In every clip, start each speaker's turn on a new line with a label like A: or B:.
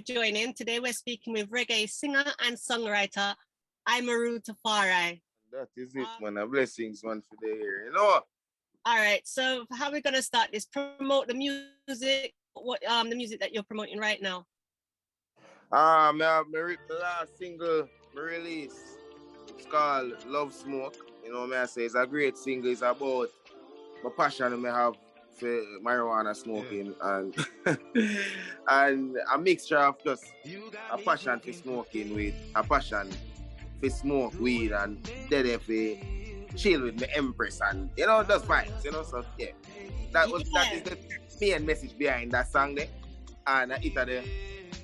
A: joining. Today we're speaking with reggae singer and songwriter Imeru Tafari.
B: That is it, man. A blessings, man, for the year. You know?
A: All right, so how are we gonna start this? Promote the music. What the music that you're promoting right now?
B: My last single my release. It's called Love Smoke. You know what I say? It's a great single. It's about my passion I have for marijuana smoking and and a mixture of just a passion for smoking with a passion for smoke weed and dead for chill with my empress and just vibes, so yeah. That is the main message behind that song there. And it's the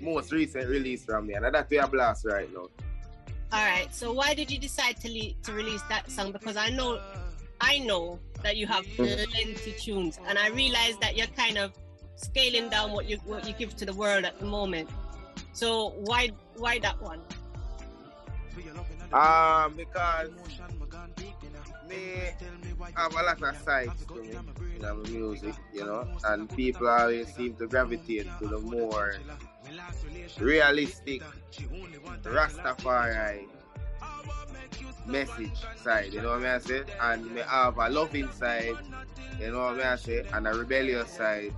B: most recent release from me, and that's where I blast right now.
A: All right, so why did you decide to release that song? Because I know that you have plenty tunes, and I realize that you're kind of scaling down what you give to the world at the moment. So why that one?
B: Because me have a lot of sides to me in my music, and people always seem to gravitate to the more realistic Rastafari message side, you know what I say? And me have a loving side, you know what I say, and a rebellious side,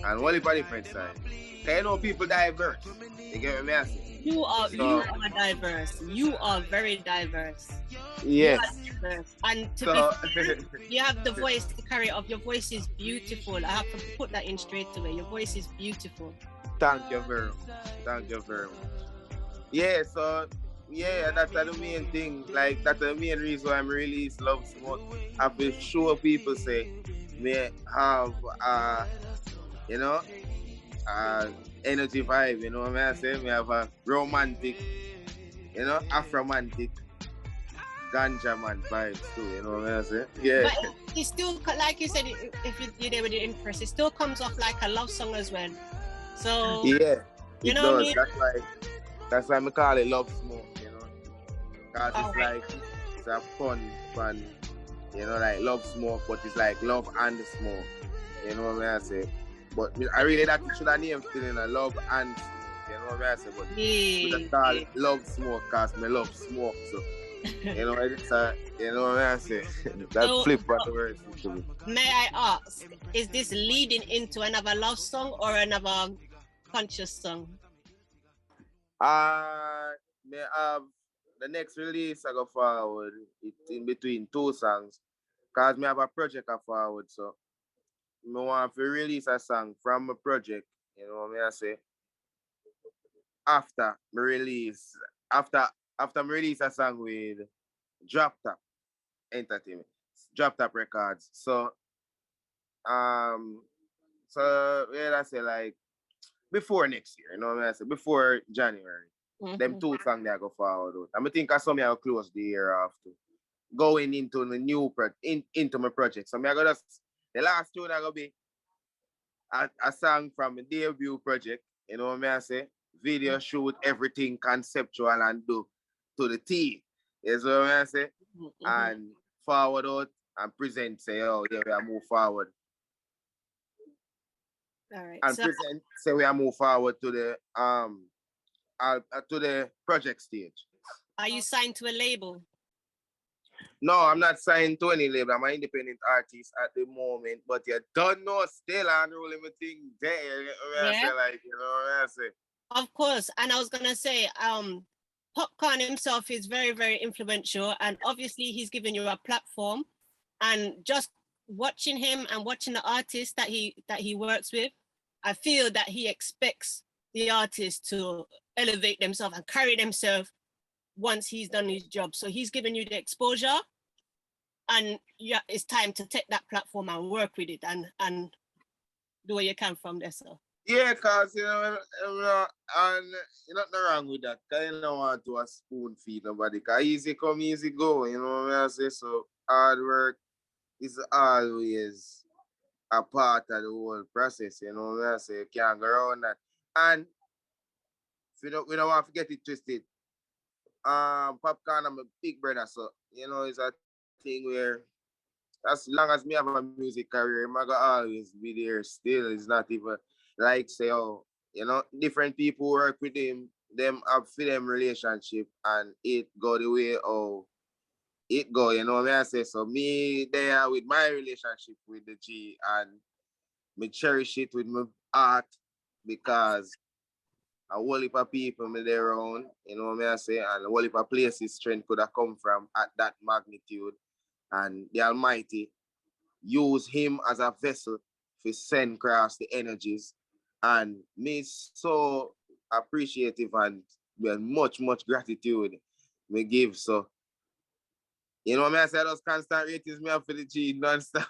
B: and one different side. Cause people diverse. You get what I say?
A: You are diverse. You are very diverse.
B: Yes.
A: Diverse. And to you have the voice to carry off. Your voice is beautiful. I have to put that in straight away. Your voice is beautiful.
B: Thank you very much. Thank you very much. Yeah, so that's the main thing. Like that's the main reason I'm really Love Smoke. I feel sure people say me have energy vibe, you know what I say? We have a romantic, Afromantic ganja man vibes too, you know what I say? Yeah.
A: But it still, like you said, if you're there with the Empress, it still comes off like a love song as well. So
B: yeah,
A: you know what I mean?
B: That's why I call it Love Smoke, because it's like it's a fun, like Love Smoke, but it's like love and smoke, you know what I say? But I really that should have named still in a love and smoke, you know what I say? But we just call it Love Smoke because me love smoke, so it's you know what I say? That flip what the words to me.
A: May I ask, is this leading into another love song or another conscious song?
B: May have the next release I go forward. It's in between two songs. Cause me have a project I forward, so I want to release a song from a project, you know what I say? After me release a song with Drop Top Entertainment. Drop Top Records. So I say like before next year, you know what I say? Before January. Them two songs that I go forward with. I think I saw me I'll close the year after. Going into the new into my project. So I go just the last tune I go be a song from the debut project, you know what I say? Video shoot, everything conceptual and do to the T. You know what I say? And forward out and present, say, oh yeah, we are move forward.
A: All right.
B: And present, say we are move forward to the project stage.
A: Are you signed to a label?
B: No, I'm not signed to any label. I'm an independent artist at the moment, but you don't know still I'm rolling my thing there. You know what I say?
A: Of course. And I was gonna say, Popcorn himself is very, very influential, and obviously he's given you a platform. And just watching him and watching the artists that he works with, I feel that he expects the artist to elevate themselves and carry themselves once he's done his job. So he's given you the exposure, and yeah, it's time to take that platform and work with it and do what you can from there. So
B: yeah, cause and you're not wrong with that. Cause you don't want to spoon feed nobody. Cause easy come, easy go. You know what I say? So hard work is always a part of the whole process. You know what I say? You can't go around that. And we don't want to get it twisted. Popcorn, I'm a big brother, so it's a thing where as long as me have a music career, I'm gonna always be there still. It's not even like say, oh, you know, different people work with him, them have for them relationship and it go the way of it go, you know what I say? So me there with my relationship with the G and me cherish it with my art because a whole heap of people me there around, you know what I say, and a whole heap of places strength could have come from at that magnitude. And the Almighty use him as a vessel to send across the energies. And me so appreciative and with much, much gratitude me give. So, you know what I say? Those constant ratings me have for the G, non-stop.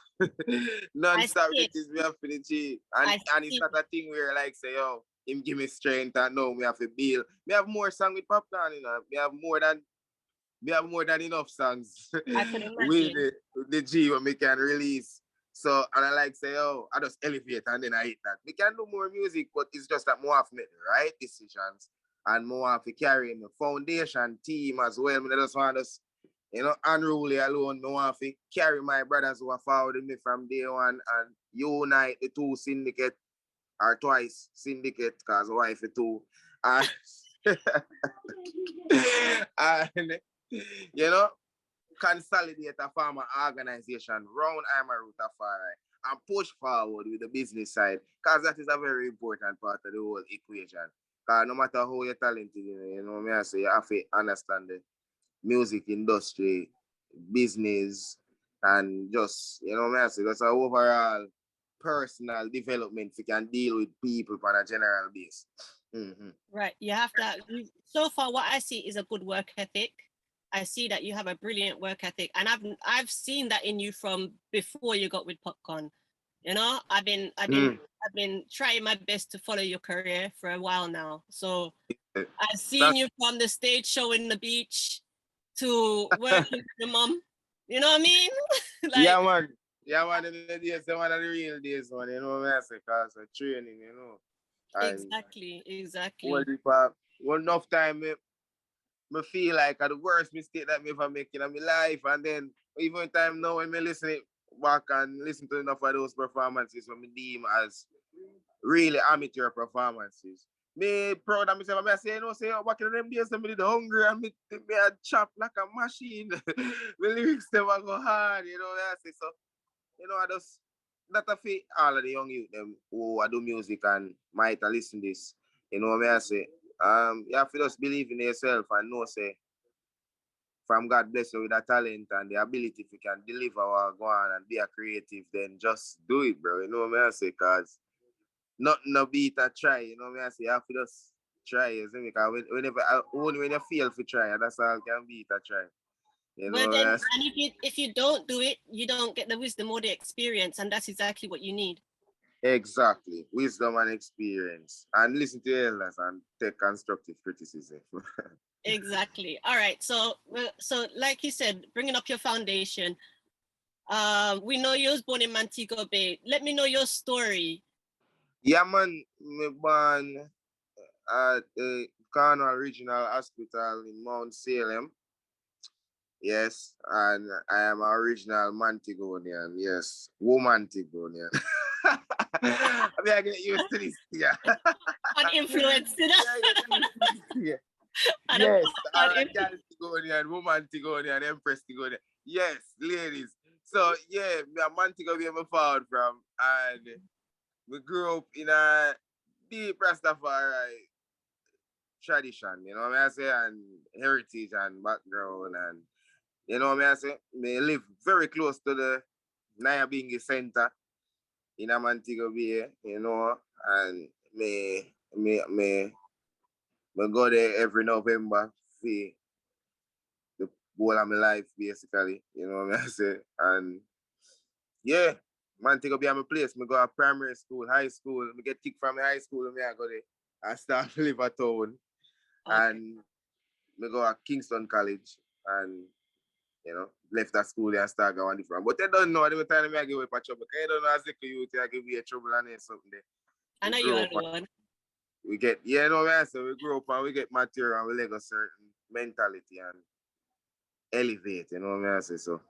B: Non-stop ratings me have for the G. And it's not a thing where like say, yo, him give me strength and no, me have to build. Me have more song with Popcorn, you know. We have more than enough songs
A: I could
B: with
A: imagine.
B: the G when we can release. So, and I like say, oh, I just elevate and then I hit that. We can do more music, but it's just that more have to make the right decisions and more have to carry the foundation team as well. I just want us, you know, unruly alone. I want to carry my brothers who are following me from day one and unite the two syndicate or twice syndicate because wife two. And, and you know, consolidate a farmer organization round Imeru Tafari and push forward with the business side because that is a very important part of the whole equation. Because no matter how you're talented, you know what I say, you have to understand the music industry, business, and just, you know what I say, that's an overall personal development you can deal with people on a general base. Mm-hmm.
A: Right. You have to. So far, what I see is a good work ethic. I see that you have a brilliant work ethic, and I've seen that in you from before you got with Popcorn. You know, I've been trying my best to follow your career for a while now. So I've seen you from the stage show in the beach to working with your mom. You know what I mean?
B: Like, yeah, man. In the days, one of the real days, man. You know what I say? Because of training, you know.
A: And exactly.
B: Well, enough time, me feel like the worst mistake that me ever make in my life, and then even time now when me listen it back and listen to enough of those performances when me deem as really amateur performances. Me proud of myself. I say, you know, say, oh, back in them days, I did hungry and me a chop like a machine. The lyrics never go hard, you know what I say. So, you know, I just that I feel all of the young youth them who do music and might listen to this. You know what I say? You have to just believe in yourself and know say from God bless you with that talent and the ability if you can deliver or go on and be a creative, then just do it, bro. You know what I say? Cause nothing no beat a try, you know what I say? You have to just try, you see? Because only when you fail for try, that's all can beat a try. You know,
A: then, and if you don't do it, you don't get the wisdom or the experience, and that's exactly what you need.
B: Exactly, wisdom and experience, and listen to elders and take constructive criticism.
A: Exactly. All right. So like you said, bringing up your foundation. We know you was born in Montego Bay. Let me know your story.
B: Yeah, man. Me born at the Cornwall Regional Hospital in Mount Salem. Yes, and I am an original Montegonian. Yes, Womantegonian. I mean, I get used to this. Yeah.
A: Uninfluenced, you know?
B: Yeah. Yes, all right, Galtigonian, Womantegonian, Empress Tigonian. Yes, ladies. So, yeah, me a Montego Bay me forward from, and we grew up in a deep Rastafari tradition, you know what I say, and heritage and background, and you know what I say. Me live very close to the Nyabingi Center in a Montego Bay, you know, and me go there every November for the whole of my life, basically, you know what I say, and yeah. Montego Bay my place. Me go to primary school, high school. Me get kicked from the high school and me I go there. I start to live at town. Okay. And me go to Kingston College and you know, left that school and start going different. But they don't know the time I give away for trouble. Because they don't know as a youth, I give you trouble and then something there.
A: I know you are the one.
B: We get, yeah, no, so we grow up and we get material and we let a certain mentality and elevate, you know what I say? So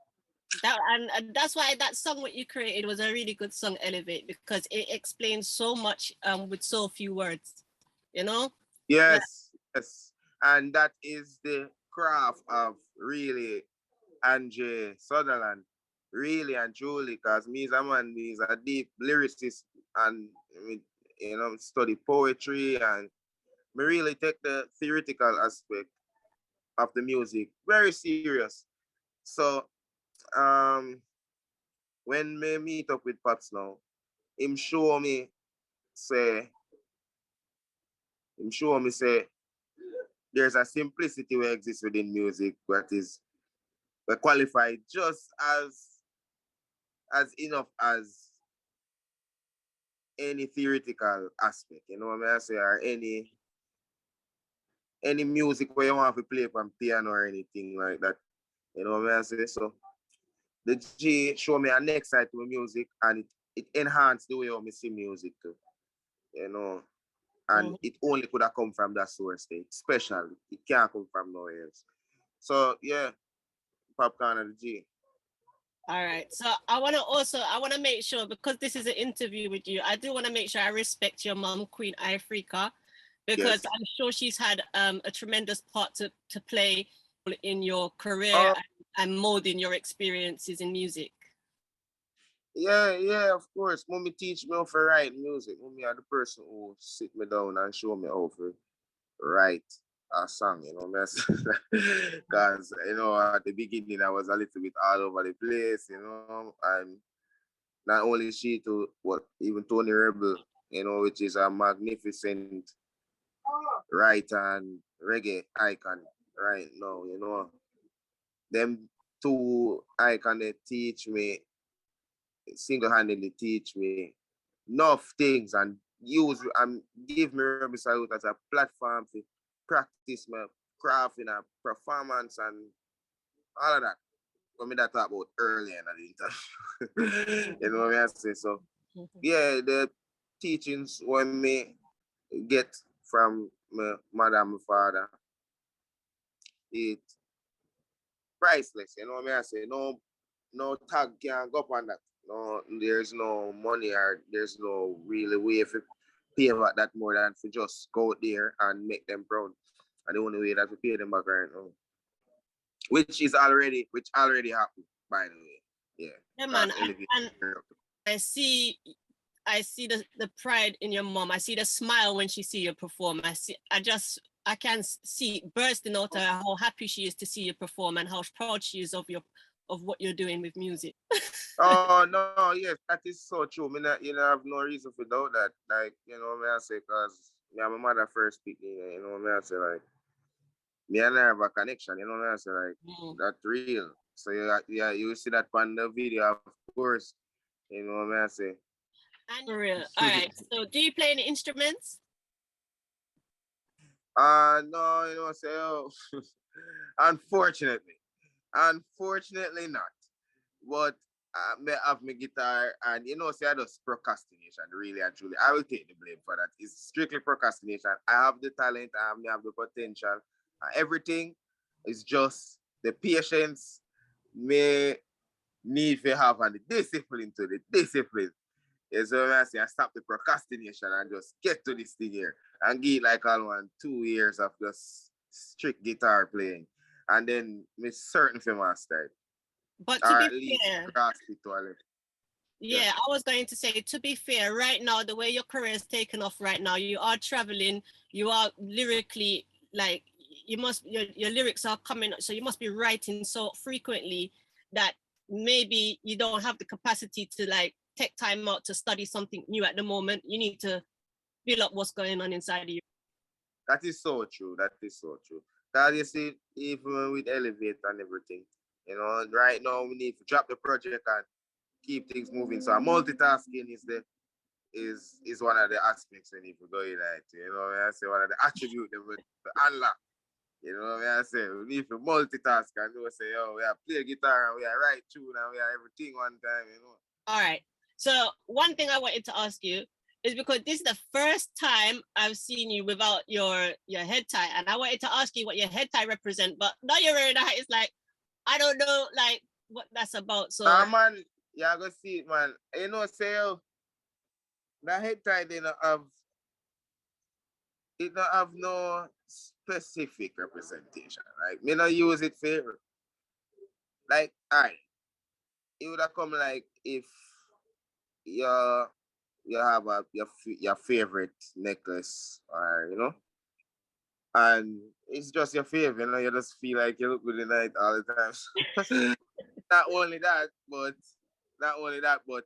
A: and that's why that song what you created was a really good song, Elevate, because it explains so much with so few words. you know?
B: Yes, yes. And that is the craft of really Andre Sutherland, really and truly, because me is a man, me is a deep lyricist and me, study poetry and me really take the theoretical aspect of the music very serious. So um when me meet up with Pops now, him show me say say there's a simplicity that exists within music that is qualified just as enough as any theoretical aspect, you know what I mean? I say, or any music where you want to play from piano or anything like that. You know what I say? So the G show me a next side to music and it enhanced the way I see music too. You know. And it only could have come from that source state, especially. It can't come from nowhere else. So yeah, Popcorn and the G.
A: All right. So I want to make sure, because this is an interview with you, I do want to make sure I respect your mom, Queen Ifrica, because
B: Yes.
A: I'm sure she's had a tremendous part to play in your career
B: Oh,
A: and molding your experiences in music.
B: yeah, of course. Mommy teach me how to write music. Mommy are the person who sit me down and show me how to write a song, you know, because at the beginning I was a little bit all over the place, and not only she to what even Tony Rebel, which is a magnificent writer and reggae icon right now, them two icon they teach me single-handedly teach me enough things and use and give me Rebel Salute as a platform to practice my craft in a performance and all of that. What me that talk about earlier in the interview. You know what I say? So yeah, the teachings when me get from my mother and my father, it priceless. You know what I say? No tag can go up on that. No, there's no money or there's no really way for pay about that more than for just go out there and make them proud. And the only way that we pay them back right now. Which already happened, by the way. Yeah.
A: Yeah, man. And I see the pride in your mom. I see the smile when she see you perform. I can see bursting out of her how happy she is to see you perform and how proud she is of what you're doing with music.
B: Oh no, yes, that is so true. Me not, have no reason for doubt that. Like, me I say, cause my mother first picked me, me I say like me and her have a connection, me I say like that's real. So yeah, you see that on the video, of course, me I say.
A: And for real. All right. So do you play any instruments?
B: No, say unfortunately. Unfortunately not. But I have my guitar and say I just procrastination, really and truly. I will take the blame for that. It's strictly procrastination. I have the talent, I have the potential. Everything is just the patience may need to have and the discipline to the discipline. Yes, so I say I stop the procrastination and just get to this thing here and get like all 2 years of just strict guitar playing. And then me certain for master it.
A: But
B: Or
A: to be
B: at least
A: fair,
B: grasp it to a level.
A: yeah, I was going to say, to be fair, right now, the way your career is taken off right now, you are traveling, you are lyrically, like, your lyrics are coming, so you must be writing so frequently that maybe you don't have the capacity to, like, take time out to study something new at the moment. You need to build up what's going on inside of you.
B: That is so true. That is so true. Because you see, even with Elevate and everything, right now we need to drop the project and keep things moving. So multitasking is one of the aspects we need to go in at. I say one of the attributes that we unlock. I say we need to multitask and we say, oh, we are play guitar and we are write tune and we are everything one time.
A: All right. So one thing I wanted to ask you is because this is the first time I've seen you without your head tie, and I wanted to ask you what your head tie represent, but now you're wearing that, it's like I don't know like what that's about. So
B: man, yeah, go see it, man. Say that head tie they don't have it don't have no specific representation. Like me not use it for like I. It would have come like if you you have your favorite necklace or and it's just your favorite, you just feel like you look good in it all the time. not only that, but not only that, but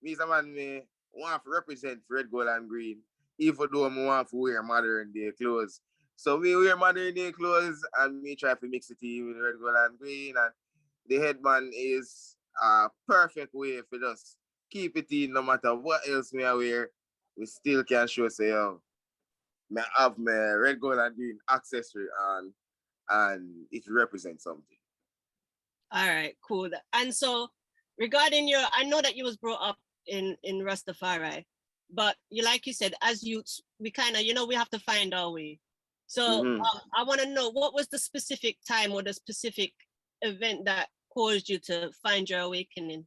B: me as a man me want to represent red, gold, and green, even though I want to wear modern day clothes. So me wear modern day clothes and me try to mix it in with red, gold, and green, and the headband is a perfect way for just keep it in no matter what else me I wear. We still can show say yo, me have my red, gold, and green accessory and it represents something.
A: All right, cool. And so regarding your, I know that you was brought up in Rastafari, but like you said, as youths, we kind of, we have to find our way. So
B: Mm-hmm.
A: I want to know, what was the specific time or the specific event that caused you to find your awakening?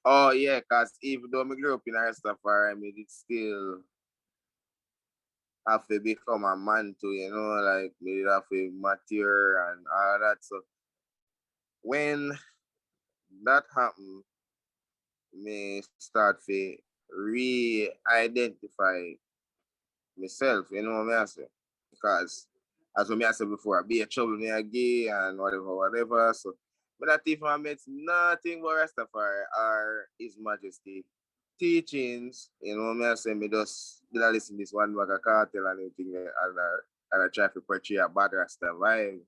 B: Oh yeah, cause even though I grew up in Rastafari, I mean it still have to become a man too, like me have to mature and all that. So when that happened, me start to re-identify myself, what I say. Because as what I said before, I be a trouble me a gay and whatever. So but not even I met nothing but Rastafari or His Majesty teachings, me I say me just did I listen to this one bag of cartel and everything and I try to portray a bad Rasta vibe.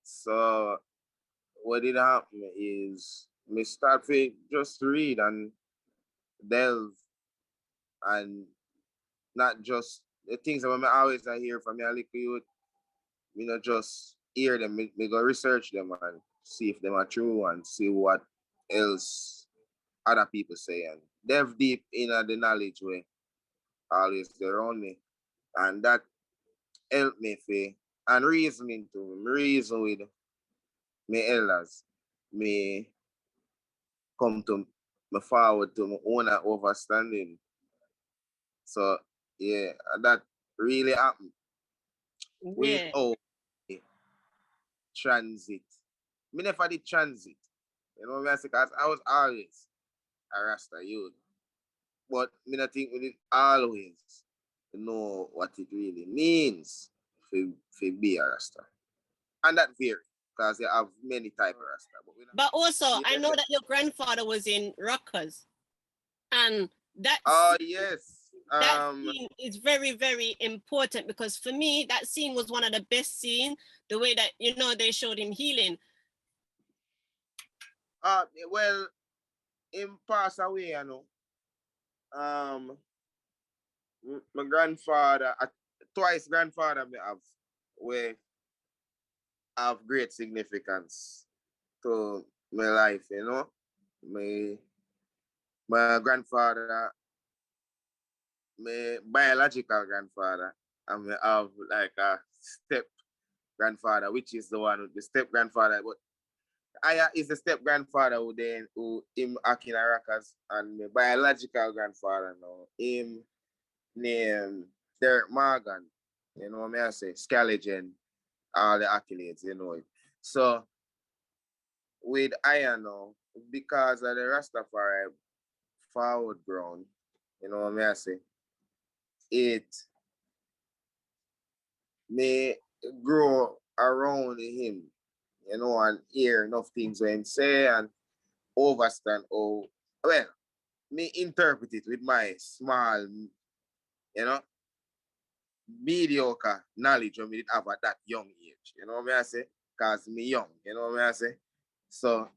B: So what did happen is me start to just read and delve and not just the things that I always I hear from your little youth, just hear them, me go research them and see if them are true and see what else other people say and delve deep in the knowledge way always they around me. And that helped me for and reasoning to reason with my elders, me come to me forward to my own understanding. So yeah, that really happened with
A: Yeah.
B: transit. Me never did transit. What I say? Because I was always a Rasta youth. But me not think we did always know what it really means for be a Rasta. And that vary because you have many type of Rasta.
A: But also, I
B: Yeah.
A: know that your grandfather was in Rockers, and
B: Oh yes.
A: that scene is very, very important because for me, that scene was one of the best scenes. The way that they showed him healing.
B: Well, him pass away, my grandfather, twice grandfather me have where have great significance to my life, My my grandfather, my biological grandfather, and I have like a step grandfather, which is the one the step grandfather, but I is the step grandfather who him Akina Rakas and my biological grandfather now. Him named Derek Morgan. What I say? Scaligen, all the accolades, So with Iron now, because of the Rastafari forward ground, what I say? It may grow around him, and hear enough things when him say and understand well, me interpret it with my small, you know, mediocre knowledge of me have at that young age. You know what I say? Because me young, you know what I say? So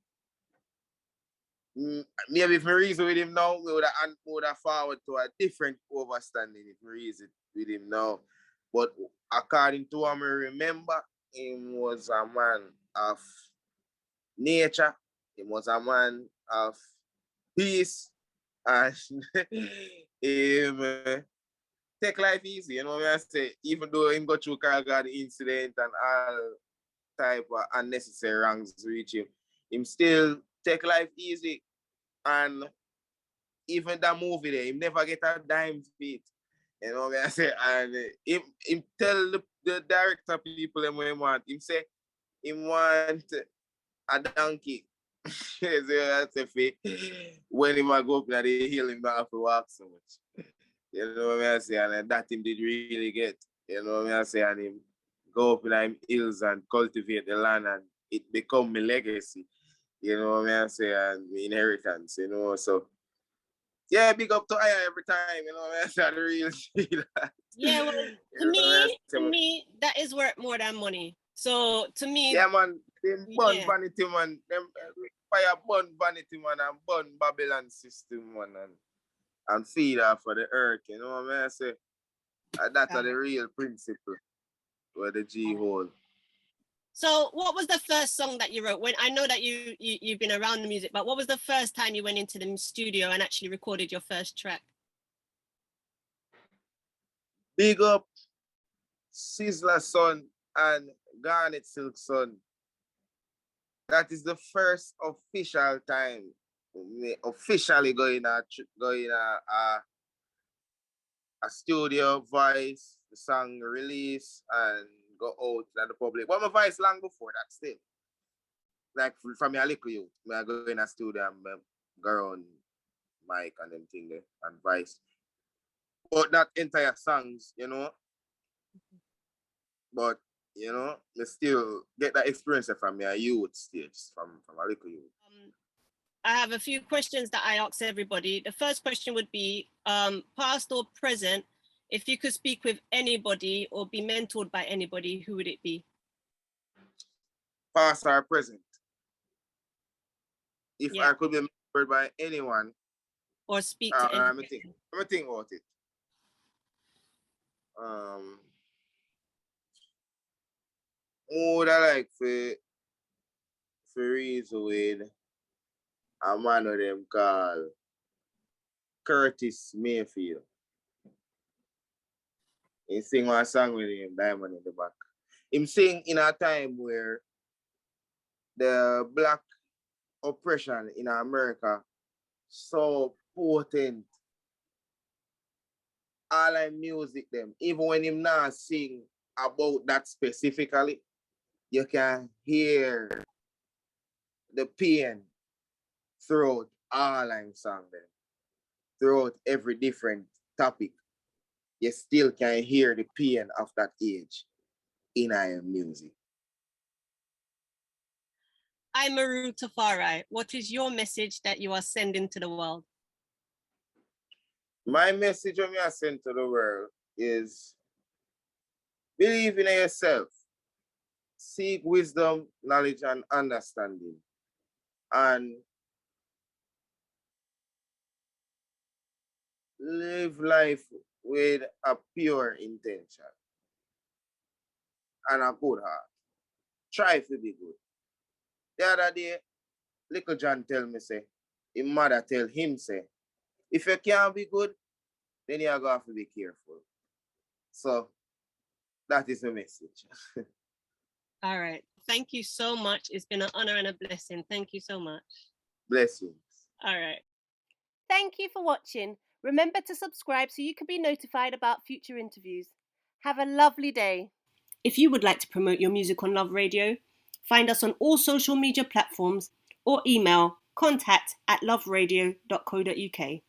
B: maybe if me reason with him now, we would have forward to a different understanding if me reason with him now. But according to what I remember, him was a man of nature. He was a man of peace. And him take life easy, what I say? Even though him go through Carl incident and all type of unnecessary wrongs reach him still take life easy. And even that movie there, him never get a dime for it. You know what I say? And him tell the director people them what he want. Him say him want a donkey. So that's a fake. When him a go up in the hill, him not have to walk so much. You know what I say? And that him did really get. You know what I say? And him go up in them hills and cultivate the land and it become my legacy. You know what I say? And my inheritance, you know. So yeah, big up to Aya every time, you know what I say? The real shit.
A: Yeah, well, to me, that is worth more than money. So to me,
B: yeah, man, them burn
A: yeah.
B: vanity, man. Them fire burn vanity, man, and burn Babylon system, man, and feed off for the earth, you know what I say? That's the real principle where the G hold.
A: So what was the first song that you wrote? When I know that you've been around the music, but what was the first time you went into the studio and actually recorded your first track?
B: Big up Sizzler Son and Garnet Silk Son. That is the first official time officially going a studio voice, the song release and go out to the public. But my voice long before that still. Like from a little youth, I go in a studio and go around mic and them thing there and voice. But not entire songs, you know. But you know, they still get that experience from a youth stage, from a little youth.
A: I have a few questions that I ask everybody. The first question would be, past or present, if you could speak with anybody or be mentored by anybody, who would it be?
B: Past or present? If I could be mentored by anyone.
A: Or speak to anyone.
B: Let me think about it. Who would I like for reason with a man of them called Curtis Mayfield. He sing one song with him, Diamond in the Back. Him sing in a time where the black oppression in America so potent. All I music them, even when him not sing about that specifically, you can hear the pain throughout all I'm song them. Throughout every different topic, you still can hear the pain of that age in our music.
A: Imeru Tafari, what is your message that you are sending to the world?
B: My message when I send to the world is believe in yourself, seek wisdom, knowledge, and understanding, and live life with a pure intention and a good heart. Try to be good. The other day, little John tell me, say, his mother tell him, say, if you can't be good, then you have to be careful. So that is the message.
A: All right. Thank you so much. It's been an honor and a blessing. Thank you so much.
B: Blessings.
A: All right.
C: Thank you for watching. Remember to subscribe so you can be notified about future interviews. Have a lovely day.
A: If you would like to promote your music on Love Radio, find us on all social media platforms or email contact@loveradio.co.uk.